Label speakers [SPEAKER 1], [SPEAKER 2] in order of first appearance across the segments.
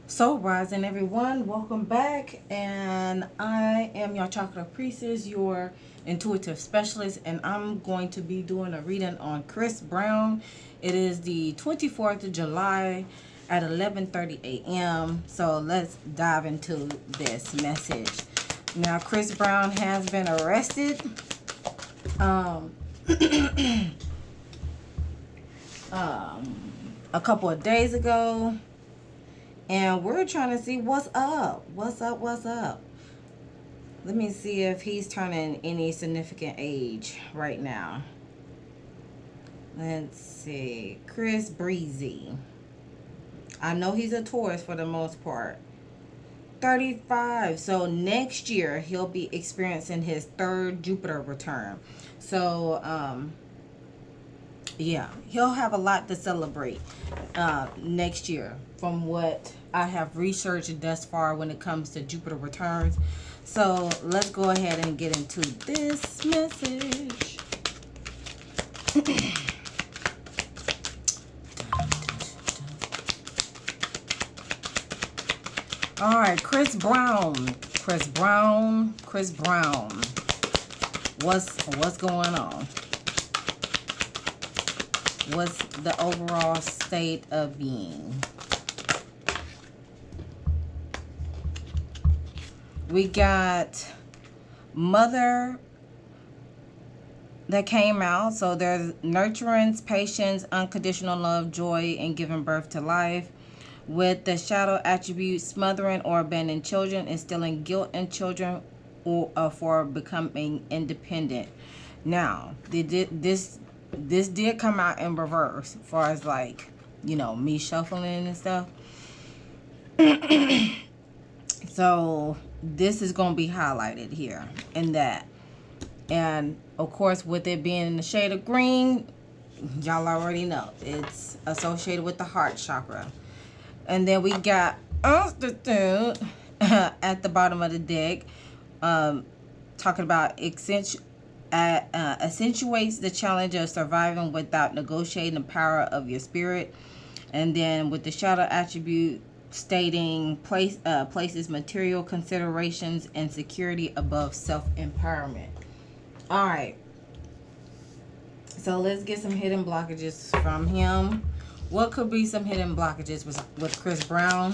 [SPEAKER 1] So, rising everyone, welcome back. And I am your Chakra priestess, your intuitive specialist, and I'm going to be doing a reading on Chris Brown. It is the 24th of July at 11:30 a.m. So, let's dive into this message. Now, Chris Brown has been arrested. A couple of days ago. And we're trying to see what's up. What's up? Let me see if he's turning any significant age right now. Let's see. Chris Breezy. I know he's a Taurus for the most part. 35. So next year he'll be experiencing his third Jupiter return. So yeah, he'll have a lot to celebrate next year from what I have researched thus far when it comes to Jupiter returns. So let's go ahead and get into this message. All right, Chris Brown. What's going on? What's the overall state of being? We got Mother that came out. So there's nurturance, patience, unconditional love, joy, and giving birth to life. With the shadow attribute, smothering or abandoning children, instilling guilt in children or for becoming independent. Now, this did come out in reverse, as far as like, you know, me shuffling and stuff. So this is going to be highlighted here in that. And of course, with it being in the shade of green, y'all already know it's associated with the heart chakra. And then we got at the bottom of the deck, talking about accentuates the challenge of surviving without negotiating the power of your spirit. And then with the shadow attribute stating places material considerations and security above self-empowerment. All right, so let's get some hidden blockages from him. What could be some hidden blockages with Chris Brown?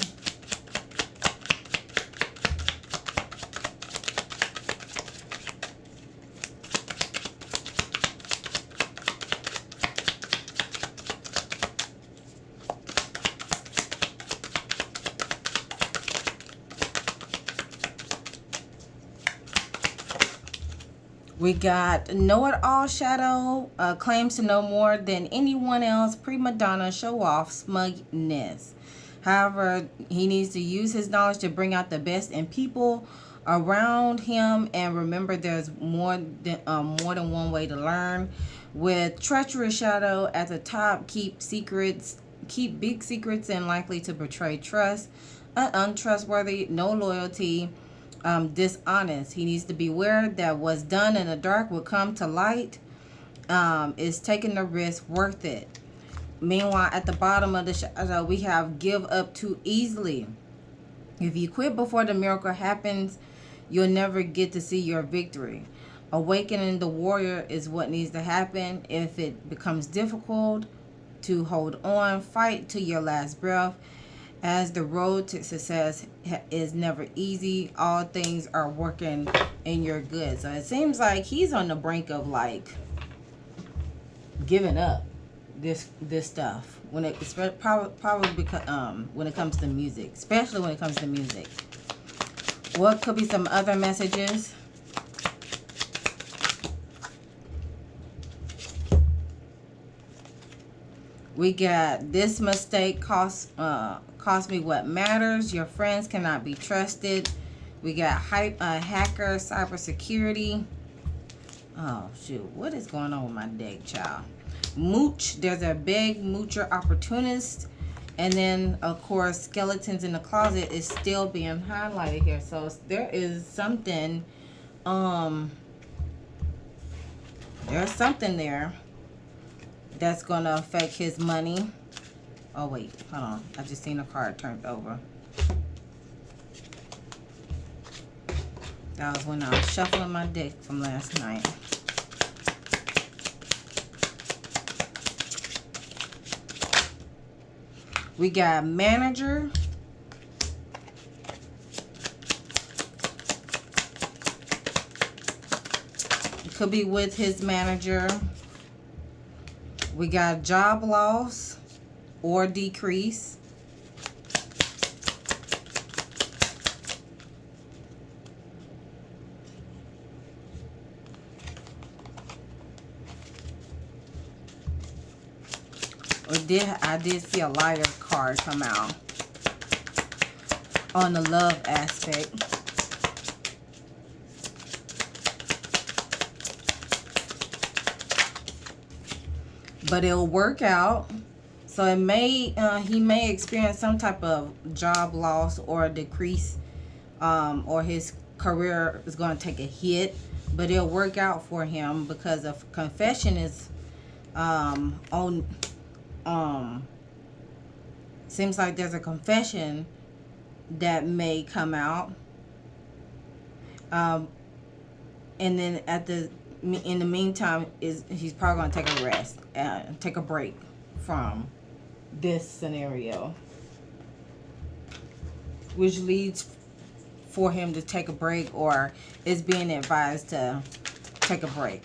[SPEAKER 1] We got know-it-all shadow, claims to know more than anyone else, prima donna, show off, smugness. However, he needs to use his knowledge to bring out the best in people around him, and remember there's more than one way to learn. With treacherous shadow at the top, keep big secrets and likely to betray trust, untrustworthy, no loyalty, dishonest. He needs to beware that what's done in the dark will come to light. Is taking the risk worth it? Meanwhile, at the bottom of the shadow, we have give up too easily. If you quit before the miracle happens, you'll never get to see your victory. Awakening the warrior is what needs to happen. If it becomes difficult to hold on, fight to your last breath. As the road to success is never easy, all things are working in your good. So it seems like he's on the brink of like giving up this stuff when it probably when it comes to music, especially when it comes to music. What could be some other messages? We got this mistake cost me what matters. Your friends cannot be trusted. We got hacker, cybersecurity. Oh shoot, what is going on with my deck, child? Mooch, there's a big moocher opportunist. And then of course skeletons in the closet is still being highlighted here. So there is something, there's something there that's gonna affect his money. Oh wait, hold on, I just seen a card turned over. That was when I was shuffling my deck from last night. We got manager. It could be with his manager. We got job loss or decrease. I did see a lighter card come out on the love aspect. But it'll work out. So it may he may experience some type of job loss or a decrease, or his career is going to take a hit. But it'll work out for him because a confession is seems like there's a confession that may come out, and then in the meantime he's probably going to take a rest, take a break from this scenario, which leads for him to take a break, or is being advised to take a break.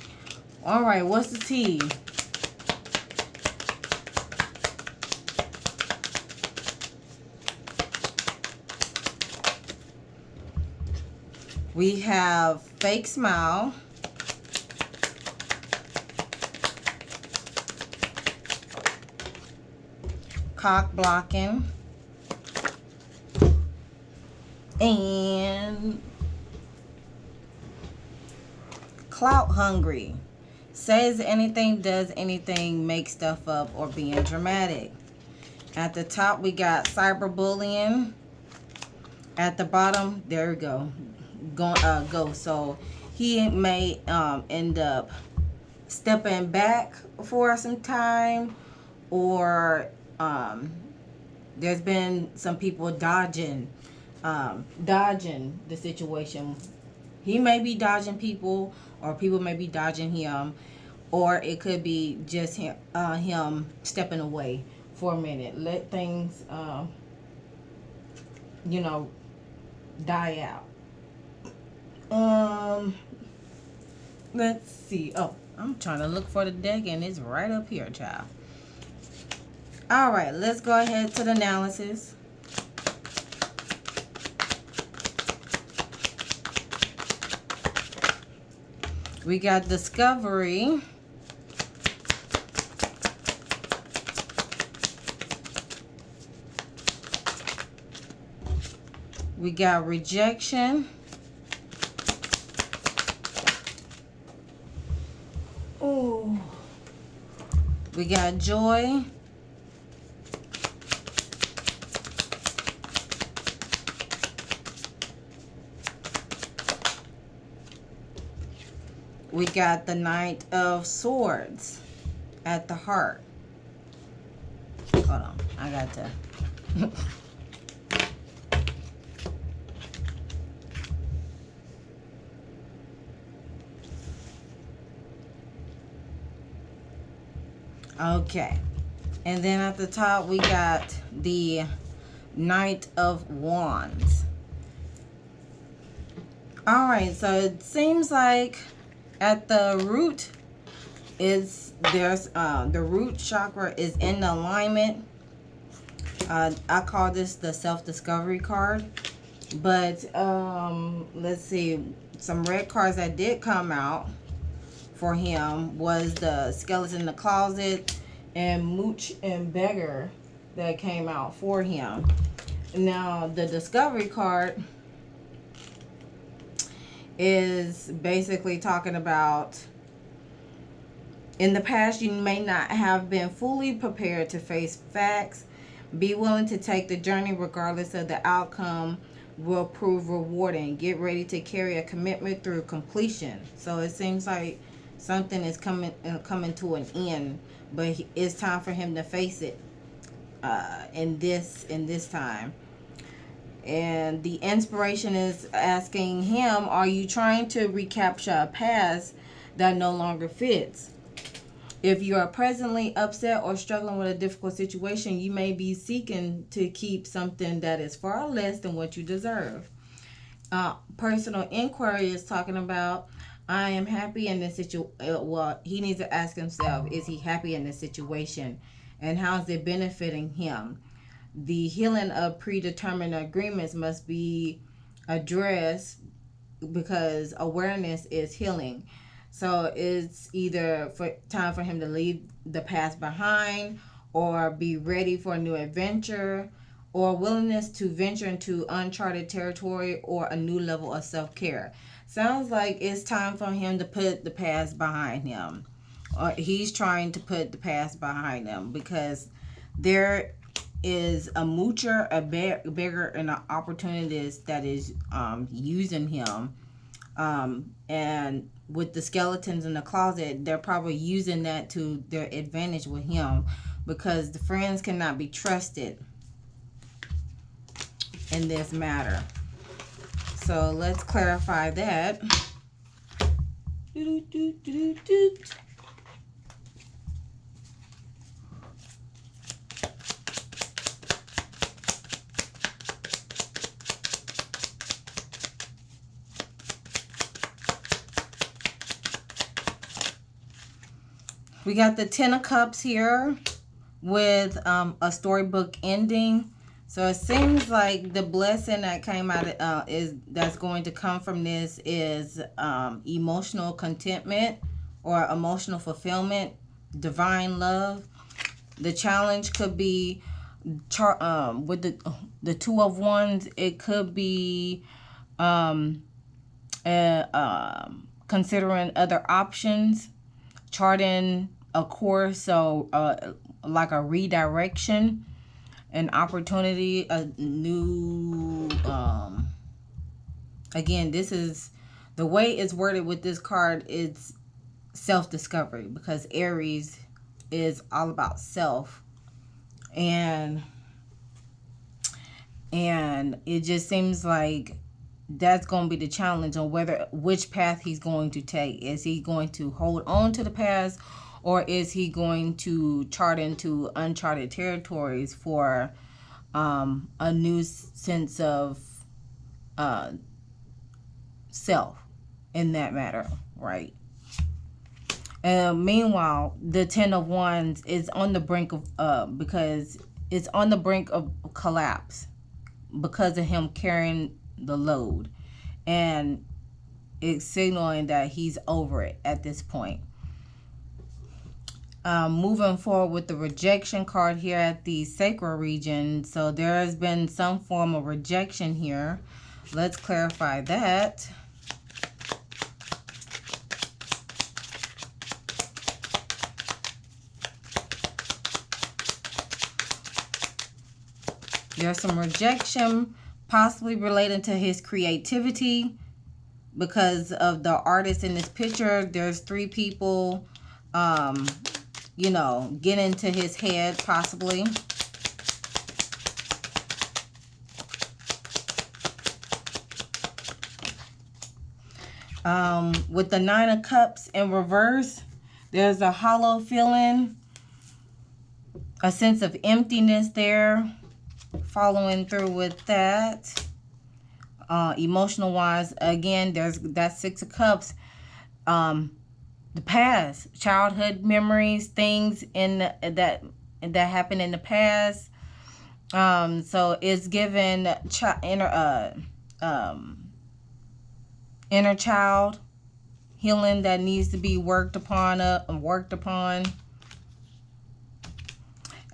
[SPEAKER 1] All right, what's the tea? We have fake smile, cock blocking, and clout hungry. Says anything, does anything, makes stuff up, or being dramatic. At the top, we got cyberbullying. At the bottom, there we go. Go. So he may end up stepping back for some time, or there's been some people dodging the situation. He may be dodging people, or people may be dodging him, or it could be just him stepping away for a minute. Let things die out. Let's see. Oh, I'm trying to look for the deck and it's right up here, child. All right, let's go ahead to the analysis. We got discovery. We got rejection. Oh. We got joy. We got the Knight of Swords at the heart. Hold on, I got to. Okay, and then at the top we got the Knight of Wands. All right, so it seems like at the root the root chakra is in alignment. I call this the self-discovery card, but let's see, some red cards that did come out for him was the Skeleton in the Closet and Mooch and Beggar that came out for him. Now the discovery card is basically talking about, in the past you may not have been fully prepared to face facts. Be willing to take the journey regardless of the outcome will prove rewarding. Get ready to carry a commitment through completion. So it seems like something is coming to an end, but it's time for him to face it in this time. And the inspiration is asking him, are you trying to recapture a past that no longer fits? If you are presently upset or struggling with a difficult situation, you may be seeking to keep something that is far less than what you deserve. Personal inquiry is talking about, I am happy in this situation. Well, he needs to ask himself, is he happy in this situation? And how is it benefiting him? The healing of predetermined agreements must be addressed because awareness is healing. So it's either time for him to leave the past behind, or be ready for a new adventure, or willingness to venture into uncharted territory, or a new level of self-care. Sounds like it's time for him to put the past behind him. Or he's trying to put the past behind him, because there is a moocher, a beggar, and an opportunist that is using him. And with the skeletons in the closet, they're probably using that to their advantage with him, because the friends cannot be trusted in this matter. So let's clarify that. We got the Ten of Cups here with a storybook ending. So it seems like the blessing that came out of, that's going to come from this is emotional contentment or emotional fulfillment, divine love. The challenge could be with the Two of Wands. It could be considering other options, charting a course, so like a redirection, an opportunity, a new again, this is the way it's worded with this card. It's self-discovery, because Aries is all about self, and it just seems like that's going to be the challenge on which path he's going to take. Is he going to hold on to the past, or is he going to chart into uncharted territories for a new sense of self in that matter, right? Meanwhile, the Ten of Wands is on the brink of because it's on the brink of collapse because of him carrying the load, and it's signaling that he's over it at this point. Moving forward with the rejection card here at the sacral region. So there has been some form of rejection here. Let's clarify that. There's some rejection possibly related to his creativity because of the artist in this picture. There's three people, get into his head possibly. With the Nine of Cups in reverse, there's a hollow feeling, a sense of emptiness there. Following through with that, emotional wise, again, there's that Six of Cups. The past, childhood memories, things that happened in the past. So it's given inner child healing that needs to be worked upon.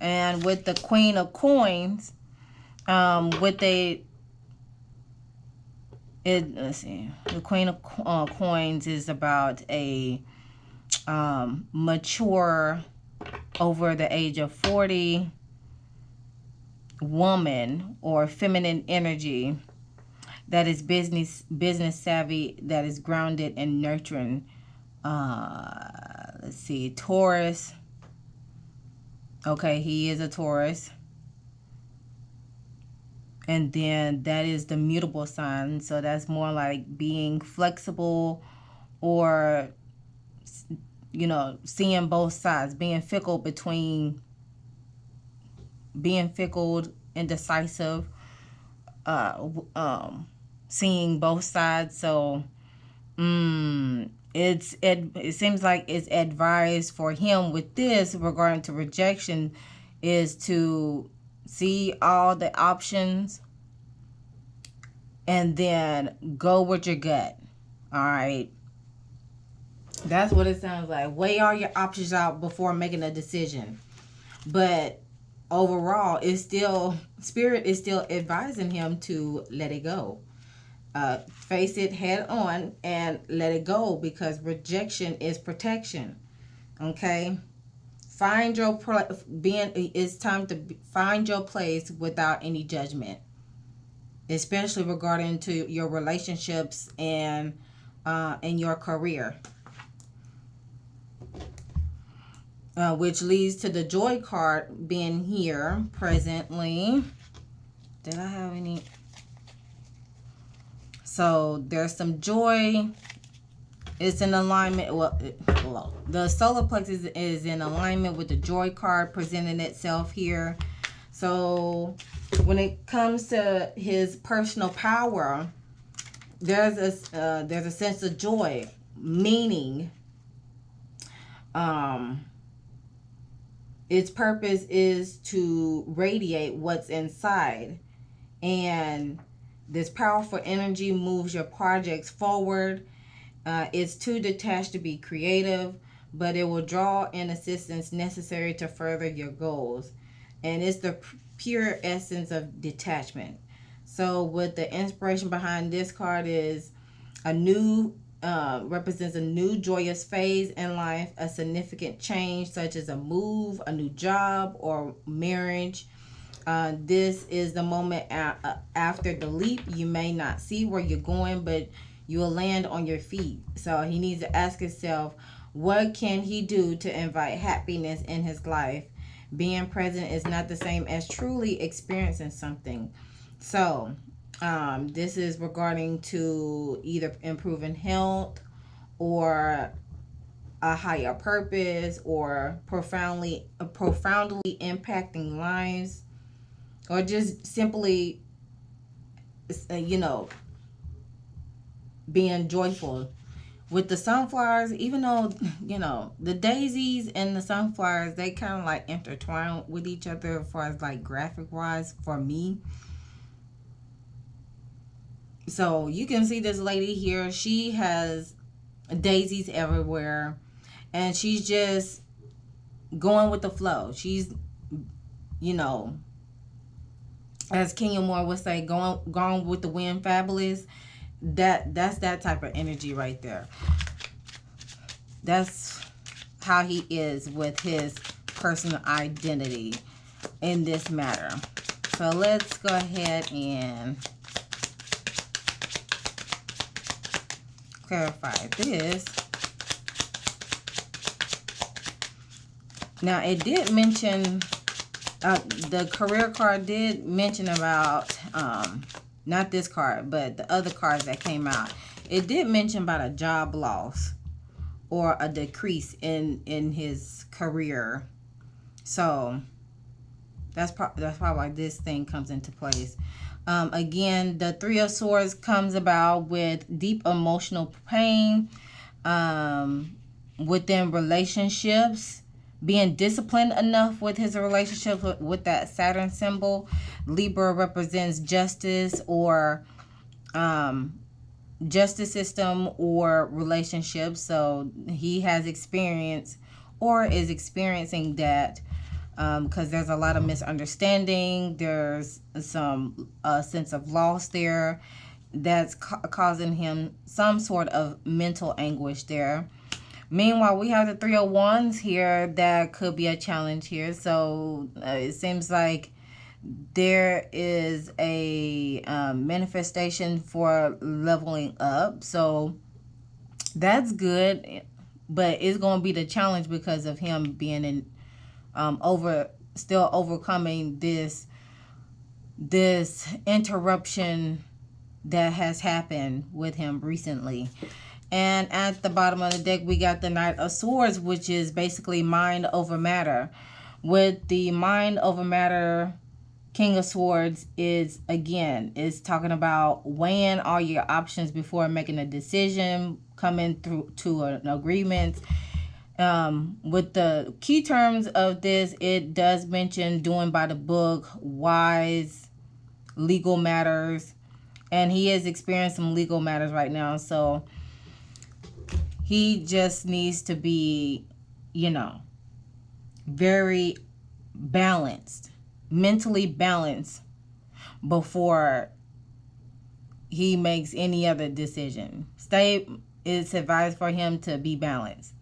[SPEAKER 1] And with the Queen of Coins, let's see, the Queen of Coins is about a mature, over the age of 40 woman or feminine energy that is business savvy, that is grounded and nurturing. Let's see, Taurus. Okay, he is a Taurus. And then that is the mutable sign. So that's more like being flexible, or, you know, seeing both sides, being fickle between being fickle, indecisive, seeing both sides. So it seems like it's advised for him with this regarding to rejection is to see all the options and then go with your gut. All right. That's what it sounds like. Weigh all your options out before making a decision. But overall, it's still, Spirit is still advising him to let it go. Face it head on and let it go, because rejection is protection. Okay? Find your it's time to find your place without any judgment, especially regarding to your relationships and your career. Which leads to the joy card being here presently. Did I have any? So there's some joy. It's in alignment. Well, the solar plexus is in alignment with the joy card presenting itself here. So when it comes to his personal power, there's a sense of joy, meaning its purpose is to radiate what's inside, and this powerful energy moves your projects forward. It's too detached to be creative, but it will draw in assistance necessary to further your goals. And it's the pure essence of detachment. So what the inspiration behind this card is a new represents a new joyous phase in life, a significant change such as a move, a new job, or marriage. This is the moment after the leap. You may not see where you're going, but you will land on your feet. So he needs to ask himself, what can he do to invite happiness in his life? Being present is not the same as truly experiencing something. So this is regarding to either improving health, or a higher purpose, or profoundly impacting lives, or just simply being joyful. With the sunflowers, even though the daisies and the sunflowers, they kind of like intertwine with each other as far as like graphic wise for me. So you can see this lady here, she has daisies everywhere, and she's just going with the flow. She's, as Kenya Moore would say, going with the wind, fabulous. That's that type of energy right there. That's how he is with his personal identity in this matter. So let's go ahead and clarify this. Now it did mention, the career card did mention about, not this card, but the other cards that came out. It did mention about a job loss or a decrease in his career. So that's probably why this thing comes into place. Again, the Three of Swords comes about with deep emotional pain within relationships, being disciplined enough with his relationship with that Saturn symbol. Libra represents justice, or justice system, or relationships. So he has experience or is experiencing that, because there's a lot of misunderstanding. There's some sense of loss there that's causing him some sort of mental anguish there. Meanwhile, we have the Three of Wands here. That could be a challenge here. So it seems like there is a manifestation for leveling up. So that's good. But it's going to be the challenge because of him being in still overcoming this this interruption that has happened with him recently. And at the bottom of the deck, we got the Knight of Swords, which is basically mind over matter. With the mind over matter, King of Swords is talking about weighing all your options before making a decision, coming through to an agreement. With the key terms of this, it does mention doing by the book, wise, legal matters, and he is experiencing some legal matters right now. So he just needs to be, very balanced, mentally balanced before he makes any other decision. It's advised for him to be balanced.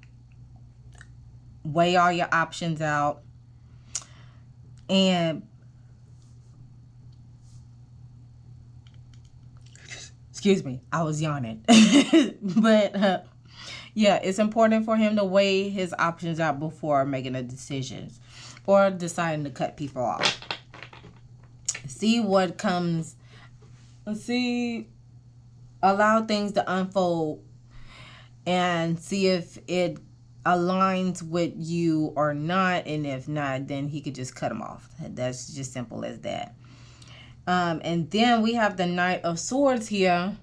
[SPEAKER 1] Weigh all your options out. And excuse me, I was yawning. But yeah, it's important for him to weigh his options out before making a decision or deciding to cut people off. See what comes. Allow things to unfold and see if it aligns with you or not. And if not, then he could just cut them off. That's just simple as that. And then we have the Knight of Swords here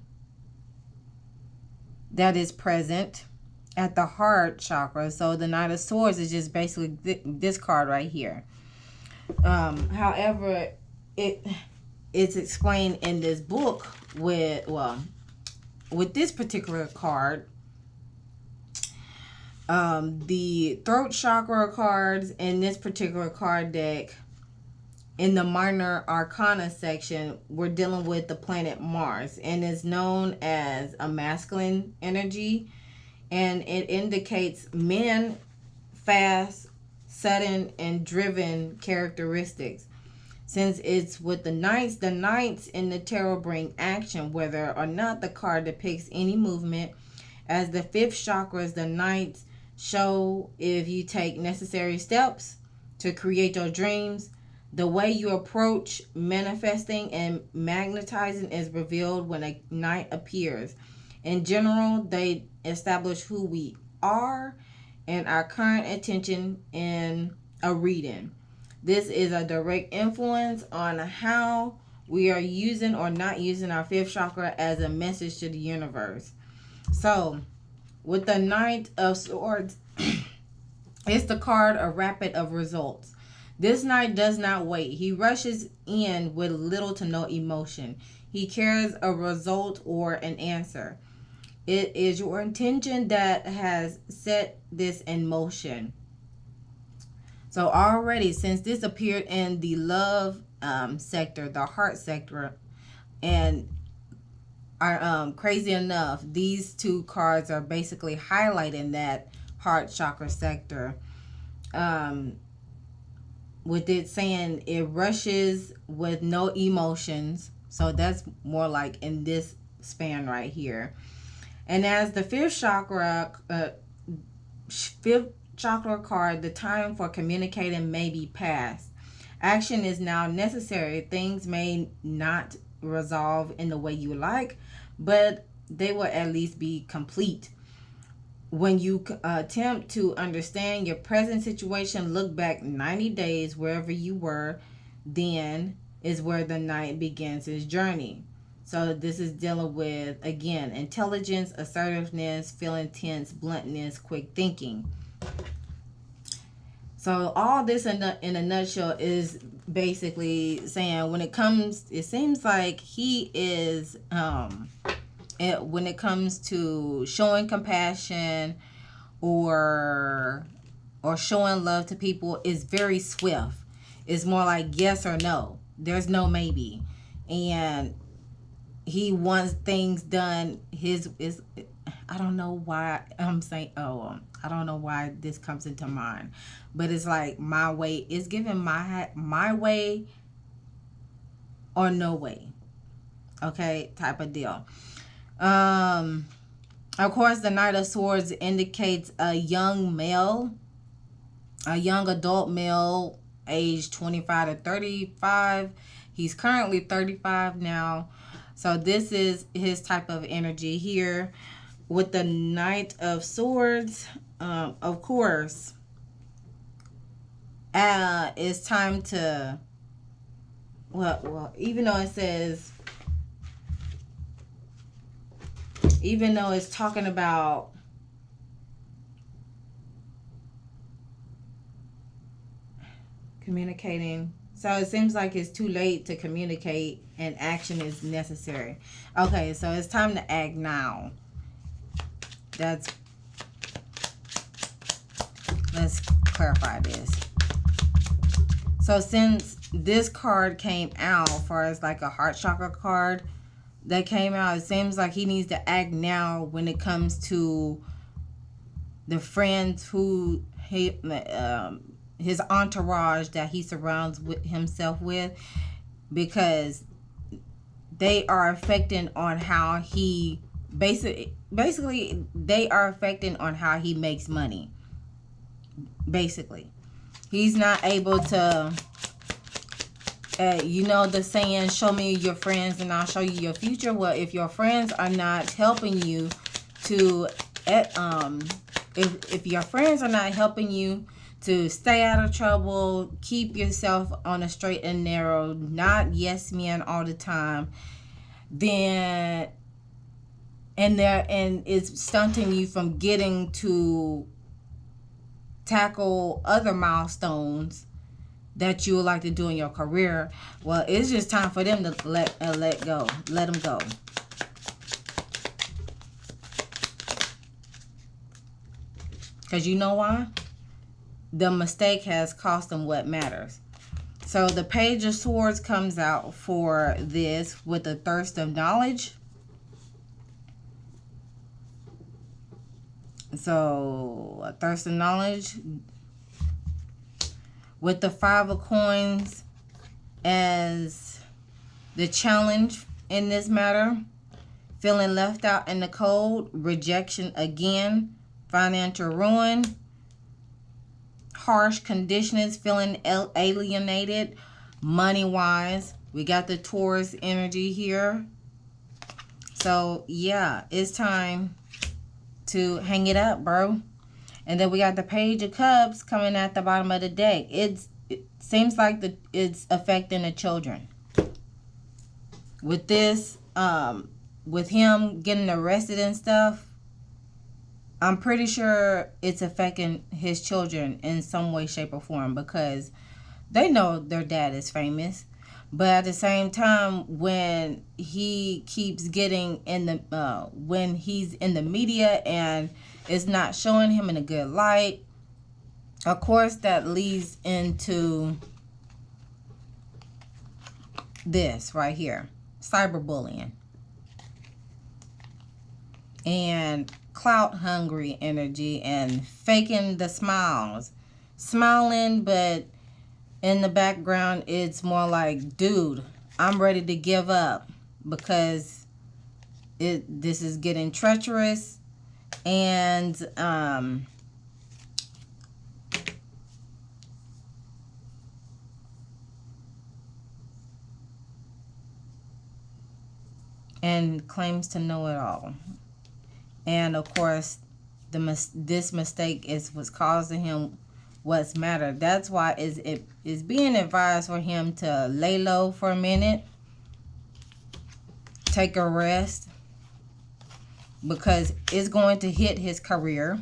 [SPEAKER 1] that is present at the heart chakra. So the Knight of Swords is just basically this card right here. However, it's explained in this book with this particular card. The throat chakra cards in this particular card deck, in the minor arcana section, we're dealing with the planet Mars, and is known as a masculine energy, and it indicates men, fast, sudden, and driven characteristics. Since it's with the knights in the tarot bring action, whether or not the card depicts any movement. As the fifth chakras, the knights show if you take necessary steps to create your dreams. The way you approach manifesting and magnetizing is revealed when a knight appears. In general, they establish who we are and our current intention in a reading. This is a direct influence on how we are using or not using our fifth chakra as a message to the universe. So, with the Knight of Swords, it's the card of rapid of results. This knight does not wait. He rushes in with little to no emotion. He cares a result or an answer. It is your intention that has set this in motion. So already, since this appeared in the love sector, the heart sector, and are crazy enough, these two cards are basically highlighting that heart chakra sector. With it saying it rushes with no emotions. So that's more like in this span right here. And as the fifth chakra card, the time for communicating may be past. Action is now necessary. Things may not resolve in the way you like, but they will at least be complete. When you attempt to understand your present situation, look back 90 days wherever you were, then is where the knight begins his journey. So this is dealing with, again, intelligence, assertiveness, feeling tense, bluntness, quick thinking. So all this in a nutshell is basically saying when it comes, it seems like he is, when it comes to showing compassion or showing love to people, is very swift. It's more like yes or no. There's no maybe. And he wants things done. I don't know why I'm saying, I don't know why this comes into mind, but it's like my way is given my way or no way. Okay, type of deal. Of course, the Knight of Swords indicates a young adult male, aged 25 to 35. He's currently 35 now. So this is his type of energy here. With the Knight of Swords, of course, it's time to, well, even though it's talking about communicating, so it seems like it's too late to communicate and action is necessary. Okay, so it's time to act now. Let's clarify this. So since this card came out, as far as like a heart chakra card that came out, it seems like he needs to act now when it comes to the friends who his entourage that he surrounds himself with, because they are affecting on how he basically they are affecting on how he makes money. Basically, he's not able to, you know the saying, show me your friends and I'll show you your future. Well, if your friends are not helping you to if your friends are not helping you to stay out of trouble, keep yourself on a straight and narrow, not yes men all the time, then and it's stunting you from getting to tackle other milestones that you would like to do in your career, well, it's just time for them to let them go. Because you know why? The mistake has cost them what matters. So the Page of Swords comes out for this with the thirst of knowledge. So a thirst of knowledge with the Five of Coins as the challenge in this matter. Feeling left out in the cold, rejection again, financial ruin, harsh conditions, feeling alienated money wise. We got the Taurus energy here. So yeah, it's time to hang it up, bro. And then we got the Page of Cups coming at the bottom of the deck. It seems like it's affecting the children. With this, with him getting arrested and stuff, I'm pretty sure it's affecting his children in some way, shape, or form, because they know their dad is famous. But at the same time, when he keeps getting in the when he's in the media and it's not showing him in a good light, of course that leads into this right here, cyberbullying and clout hungry energy and faking the smiling, but in the background it's more like, dude, I'm ready to give up because this is getting treacherous. And claims to know it all. And of course, this mistake is what's causing him what's matter. That's why it is being advised for him to lay low for a minute, take a rest, because it's going to hit his career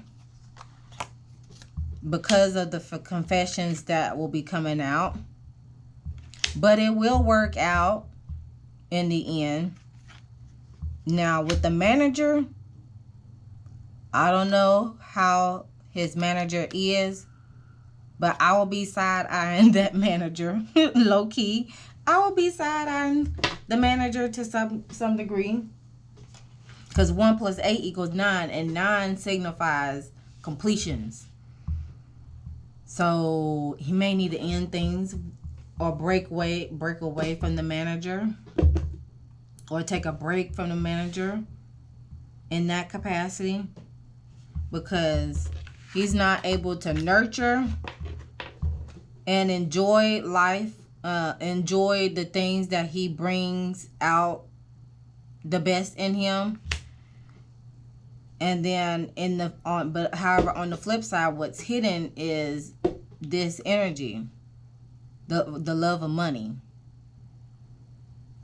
[SPEAKER 1] because of the confessions that will be coming out. But it will work out in the end. Now with the manager, I don't know how his manager is, but I will be side-eyeing that manager. Low-key, I will be side-eyeing the manager to some degree. Because 1 + 8 = 9, and 9 signifies completions. So he may need to end things or break away from the manager, or take a break from the manager in that capacity, because he's not able to nurture and enjoy life enjoy the things that he brings out the best in him. And then but however, on the flip side, what's hidden is this energy, the love of money.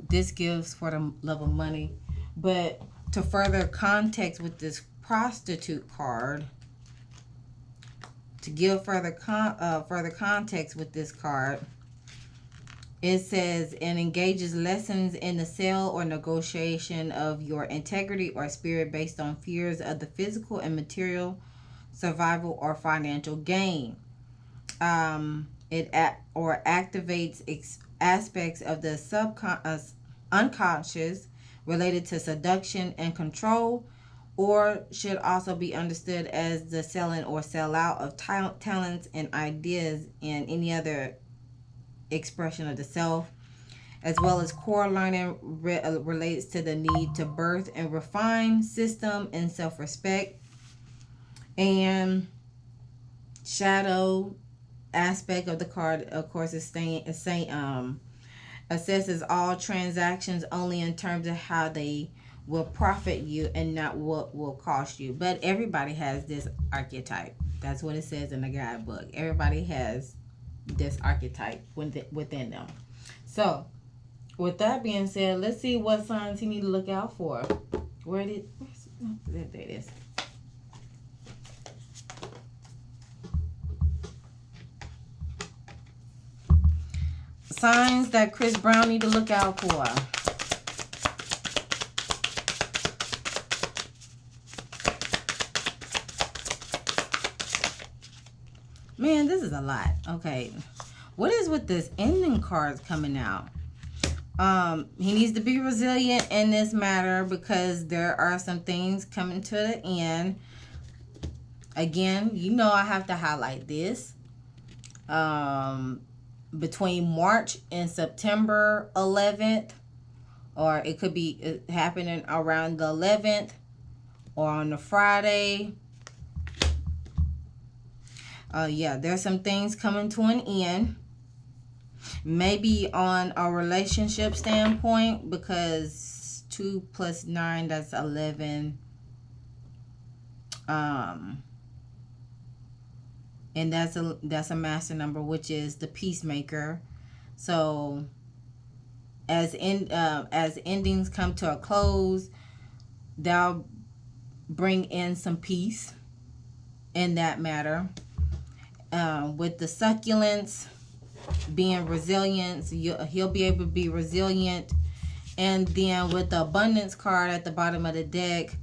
[SPEAKER 1] This gives for the love of money. But to further context with this prostitute card, to give further context with this card, it says, and engages lessons in the sale or negotiation of your integrity or spirit based on fears of the physical and material survival or financial gain. It activates aspects of the unconscious related to seduction and control, or should also be understood as the selling or sell out of talents and ideas and any other expression of the self, as well as core learning relates to the need to birth and refine system and self-respect. And shadow aspect of the card, of course, is assesses all transactions only in terms of how they will profit you and not what will cost you. But everybody has this archetype. That's what it says in the guidebook. Everybody has this archetype within them. So with that being said, let's see what signs he need to look out for. There it is. Signs that Chris Brown need to look out for. Man, this is a lot. Okay. What is with this ending cards coming out? He needs to be resilient in this matter because there are some things coming to the end. Again, you know I have to highlight this. Between March and September 11th, or it could be happening around the 11th or on the Friday. Yeah, there's some things coming to an end. Maybe on a relationship standpoint, because 2 + 9, that's 11. And that's a master number, which is the peacemaker. So as endings come to a close, they'll bring in some peace in that matter. With the succulents being resilient, he'll be able to be resilient. And then with the abundance card at the bottom of the deck,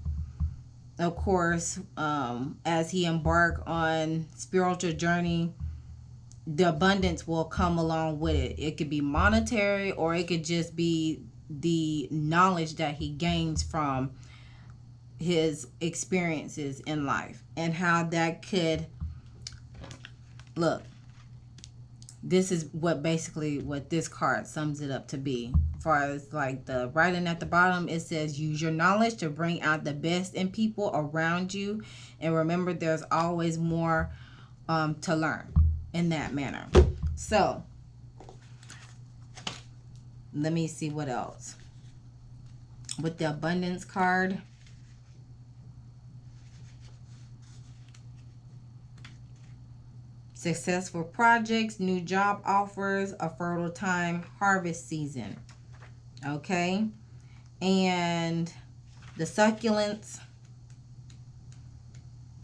[SPEAKER 1] of course, as he embark on spiritual journey, the abundance will come along with it. It could be monetary, or it could just be the knowledge that he gains from his experiences in life, and how that could look. This is what this card sums it up to be. As far as like the writing at the bottom, it says, use your knowledge to bring out the best in people around you, and remember there's always more to learn in that manner. So let me see what else with the abundance card. Successful projects, new job offers, a fertile time, harvest season. Okay. And the succulents,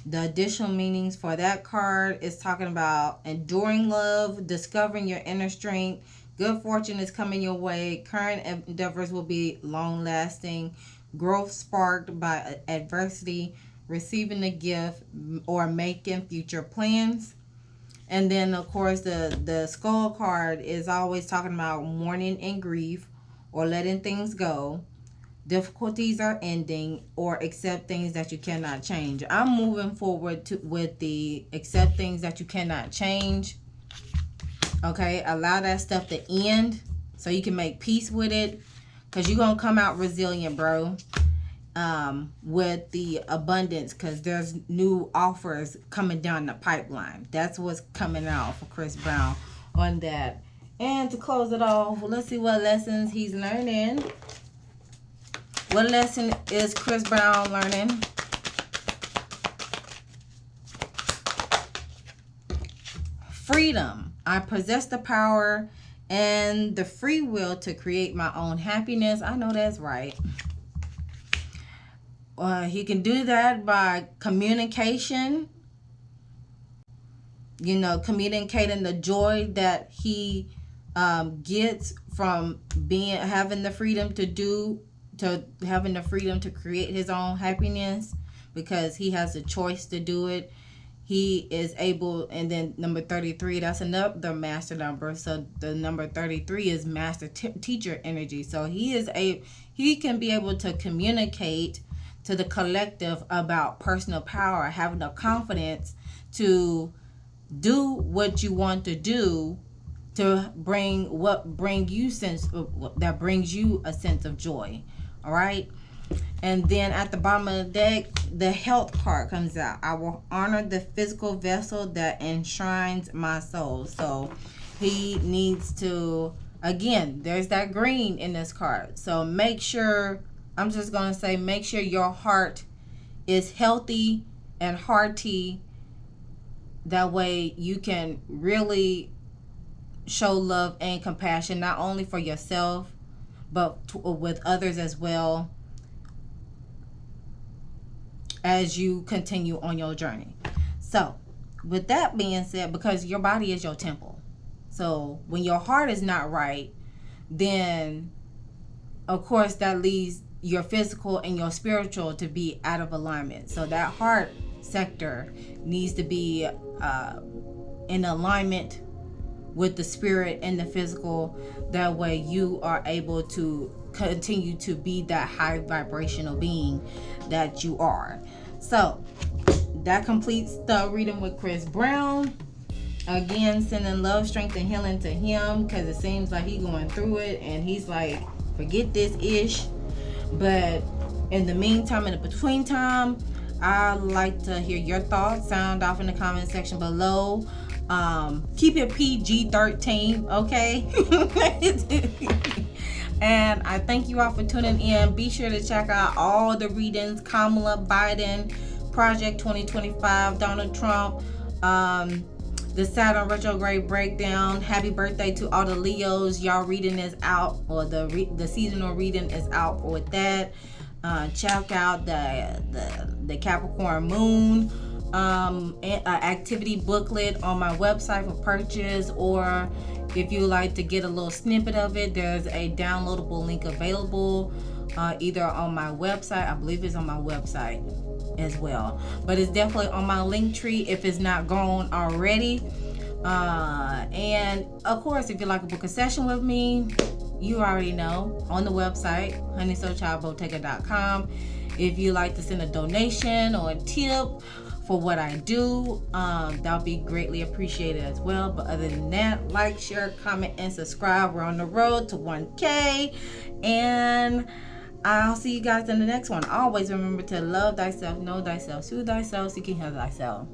[SPEAKER 1] the additional meanings for that card is talking about enduring love, discovering your inner strength, good fortune is coming your way, current endeavors will be long lasting, growth sparked by adversity, receiving a gift, or making future plans. And then, of course, the skull card is always talking about mourning and grief, or letting things go. Difficulties are ending, or accept things that you cannot change. I'm moving forward with the accept things that you cannot change. Okay, allow that stuff to end so you can make peace with it, because you're going to come out resilient, bro. With the abundance, because there's new offers coming down the pipeline. That's what's coming out for Chris Brown on that. And to close it off, let's see what lessons he's learning. What lesson is Chris Brown learning? Freedom. I possess the power and the free will to create my own happiness. I know that's right. He can do that by communication. Communicating the joy that he gets from having the freedom to create his own happiness, because he has a choice to do it. He is able, and then number 33, that's another master number. So the number 33 is master teacher energy. So he can be able to communicate to the collective about personal power, having the confidence to do what you want to do, to brings you a sense of joy. All right. And then at the bottom of the deck, the health card comes out. I will honor the physical vessel that enshrines my soul. So he needs to, again, there's that green in this card. So make sure your heart is healthy and hearty. That way you can really show love and compassion, not only for yourself, but with others as well, as you continue on your journey. So with that being said, because your body is your temple, so when your heart is not right, then of course that leads your physical and your spiritual to be out of alignment. So that heart sector needs to be in alignment with the spirit and the physical. That way you are able to continue to be that high vibrational being that you are. So that completes the reading with Chris Brown. Again, sending love, strength, and healing to him, because it seems like he's going through it and he's like, forget this ish. But in the meantime, in the between time, I'd like to hear your thoughts. Sound off in the comment section below. Keep it PG-13, okay? And I thank you all for tuning in. Be sure to check out all the readings: Kamala, Biden, Project 2025, Donald Trump, the Saturn retrograde breakdown. Happy birthday to all the Leos. Y'all reading is out, or the seasonal reading is out with that. Check out the Capricorn moon activity booklet on my website for purchase, or if you like to get a little snippet of it, there's a downloadable link available either on my website. I believe it's on my website as well, but it's definitely on my link tree if it's not gone already. And of course, if you'd like to book a session with me, you already know, on the website, honeysoulchildbottega.com. If you like to send a donation or a tip for what I do, that'll be greatly appreciated as well. But other than that, like, share, comment, and subscribe. We're on the road to 1K, and I'll see you guys in the next one. Always remember to love thyself, know thyself, soothe thyself, so you can heal thyself.